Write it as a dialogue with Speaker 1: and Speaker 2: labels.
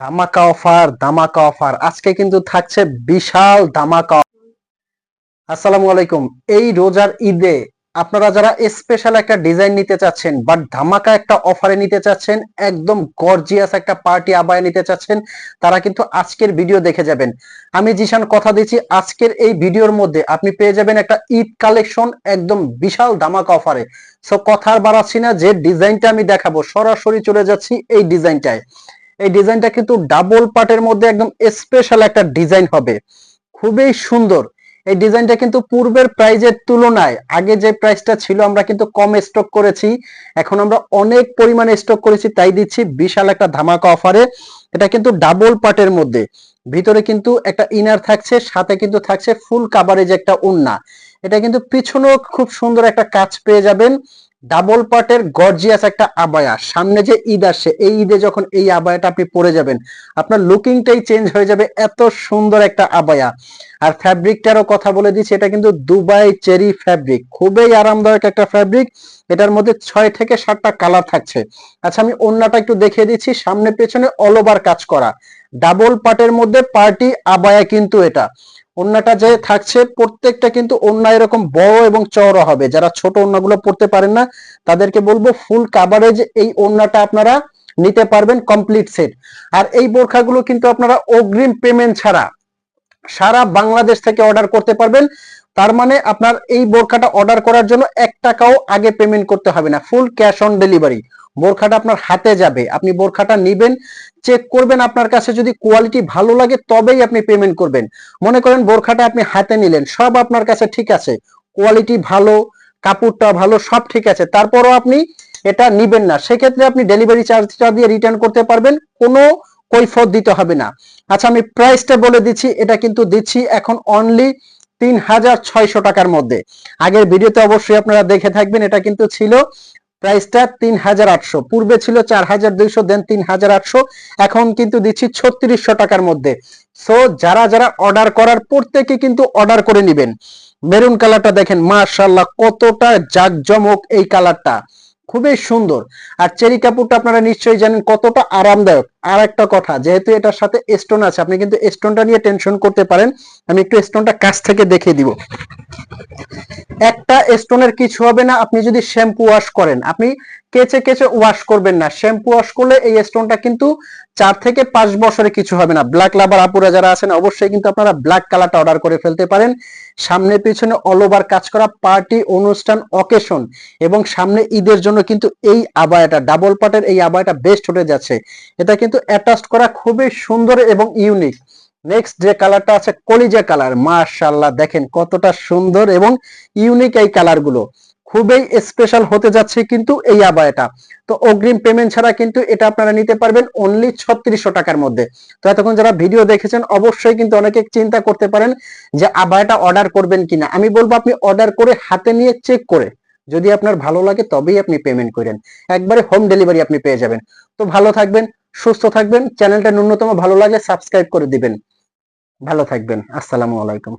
Speaker 1: ধামাকা অফার, ধামাকা অফার, আজকে কিন্তু থাকছে বিশাল ধামাকা। আসসালামু আলাইকুম। এই রোজার ঈদে আপনারা যারা স্পেশাল একটা ডিজাইন নিতে চাচ্ছেন বাট ধামাকা একটা অফারে নিতে চাচ্ছেন, একদম গর্জিয়াস একটা পার্টি আবায়া নিতে চাচ্ছেন, তারা কিন্তু আজকের ভিডিও দেখে যাবেন। আমি জিশান কথা দিচ্ছি, আজকের এই ভিডিওর মধ্যে আপনি পেয়ে যাবেন একটা ঈদ কালেকশন একদম বিশাল ধামাকা অফারে। সো কথা আর বাড়াচ্ছি না, যে ডিজাইনটা আমি দেখাবো সরাসরি চলে যাচ্ছি এই ডিজাইনটায়। এই ডিজাইনটা কিন্তু ডাবল পার্টের মধ্যে একদম স্পেশাল একটা ডিজাইন হবে, খুবই সুন্দর। এই ডিজাইনটা কিন্তু পূর্বের প্রাইজের তুলনায় আগে যে প্রাইসটা ছিল আমরা কিন্তু কম স্টক করেছি, এখন আমরা অনেক পরিমাণে স্টক করেছি, তাই দিচ্ছি বিশাল একটা ধামাকা অফারে। এটা কিন্তু ডাবল পার্টের মধ্যে, ভিতরে কিন্তু একটা ইনার থাকছে, সাথে কিন্তু থাকছে ফুল কাভারেজ একটা ওড়না। এটা কিন্তু পিছনেও খুব সুন্দর একটা কাজ পেয়ে যাবেন। ডাবল পার্টের গর্জিয়াস একটা আবায়া, সামনে যে ঈদ আসছে এই ঈদে যখন এই আবায়াটা আপনি পরে যাবেন আপনার লুকিংটাই চেঞ্জ হয়ে যাবে, এত সুন্দর একটা আবায়া। আর ফ্যাব্রিকটারও কথা বলে দিচ্ছি, এটা কিন্তু দুবাই চেরি ফ্যাব্রিক, খুবই আরামদায়ক একটা ফ্যাব্রিক। এটার মধ্যে 6 থেকে 7টা কালার থাকছে। আচ্ছা আমি ওড়নাটা একটু দেখিয়ে দিচ্ছি, সামনে পেছনে অল ওভার কাজ করা ডাবল পার্টের মধ্যে পার্টি আবায়া কিন্তু এটা। ওড়নাটা যে থাকছে প্রত্যেকটা কিন্তু ওড়না এরকম বড় এবং চওড়া হবে, যারা ছোট ওড়নাগুলো পড়তে পারেন না তাদেরকে বলবো ফুল কাভারেজ এই ওড়নাটা আপনারা নিতে পারবেন কমপ্লিট সেট। আর এই বোরখাগুলো কিন্তু আপনারা অগ্রিম পেমেন্ট ছাড়া সারা বাংলাদেশ থেকে অর্ডার করতে পারবেন। তার মানে আপনার এই বোরখাটা অর্ডার করার জন্য 1 টাকাও আগে পেমেন্ট করতে হবে না, ফুল ক্যাশ অন ডেলিভারি। বোরখাটা আপনার হাতে যাবে, আপনি বোরখাটা নিবেন, চেক করবেন, আপনার কাছে যদি কোয়ালিটি ভালো লাগে তবেই আপনি পেমেন্ট করবেন। মনে করেন বোরখাটা আপনি হাতে নিলেন, সব আপনার কাছে ঠিক আছে, কোয়ালিটি ভালো, কাপড়টা ভালো, সব ঠিক আছে, তারপরও আপনি এটা নিবেন না, সেক্ষেত্রে আপনি ডেলিভারি চার্জটা দিয়ে রিটার্ন করতে পারবেন, কোনো কৈফিয়ত দিতে হবে না। আচ্ছা আমি প্রাইসটা বলে দিচ্ছি, এটা কিন্তু দিচ্ছি এখন অনলি 3600 টাকার মধ্যে। আগের ভিডিওতে অবশ্যই আপনারা দেখে থাকবেন, এটা কিন্তু ছিল প্রাইসটা 3800, পূর্বে ছিল 4200, দেন 3800, এখন কিন্তু দিচ্ছি 3600 টাকার মধ্যে। সো যারা যারা অর্ডার করার প্রত্যেকে কিন্তু অর্ডার করে নেবেন। মেরুন কালারটা দেখেন মাশাআল্লাহ কতটা জাঁকজমক, এই কালারটা খুবই সুন্দর। আর চেরি কাপড়টা আপনারা নিশ্চয়ই জানেন কতটা আরামদায়ক। আর একটা কথা, যেহেতু এটার সাথে স্টোন আছে, আপনি কিন্তু স্টোনটা নিয়ে টেনশন করতে পারেন। আমি একটু স্টোনটা কাছ থেকে দেখিয়ে দিব। একটা স্টোনের কিছু হবে না, আপনি যদি শ্যাম্পু ওয়াশ করেন, আপনি কেচে কেচে ওয়াশ করবেন না, শ্যাম্পু ওয়াশ করলে এই স্টোনটা কিন্তু 4 থেকে 5 বছরে কিছু হবে না। ব্ল্যাক লাভার আপুরা যারা আছেন অবশ্যই কিন্তু আপনারা ব্ল্যাক কালারটা অর্ডার করে ফেলতে পারেন। সামনে পিছনে অল ওভার কাজ করা, পার্টি অনুষ্ঠান অকেশন এবং সামনে ঈদের জন্য কিন্তু এই আবায়াটা, ডাবল পার্টের এই আবায়াটা বেস্ট হতে যাচ্ছে। এটা কিন্তু অ্যাটাচ করা খুবই সুন্দর এবং ইউনিক। নেক্সট যে কালারটা আছে কলিজা কালার, মাশাআল্লাহ দেখেন কতটা সুন্দর এবং ইউনিক এই কালারগুলো, খুবই স্পেশাল হতে যাচ্ছে কিন্তু এই আবায়াটা। তো অগ্রিম পেমেন্ট ছাড়া কিন্তু এটা আপনারা নিতে পারবেন অনলি 3600 টাকার মধ্যে। তো এতক্ষণ যারা ভিডিও দেখেছেন অবশ্যই কিন্তু অনেকে চিন্তা করতে পারেন যে আবায়াটা অর্ডার করবেন কিনা, আমি বলবো আপনি অর্ডার করে হাতে নিয়ে চেক করে যদি আপনার ভালো লাগে তবেই আপনি পেমেন্ট করেন, একবারে হোম ডেলিভারি আপনি পেয়ে যাবেন। তো ভালো থাকবেন, সুস্থ থাকবেন, চ্যানেলটা ন্যূনতম ভালো লাগে সাবস্ক্রাইব করে দিবেন। ভালো থাকবেন, আসসালামু আলাইকুম।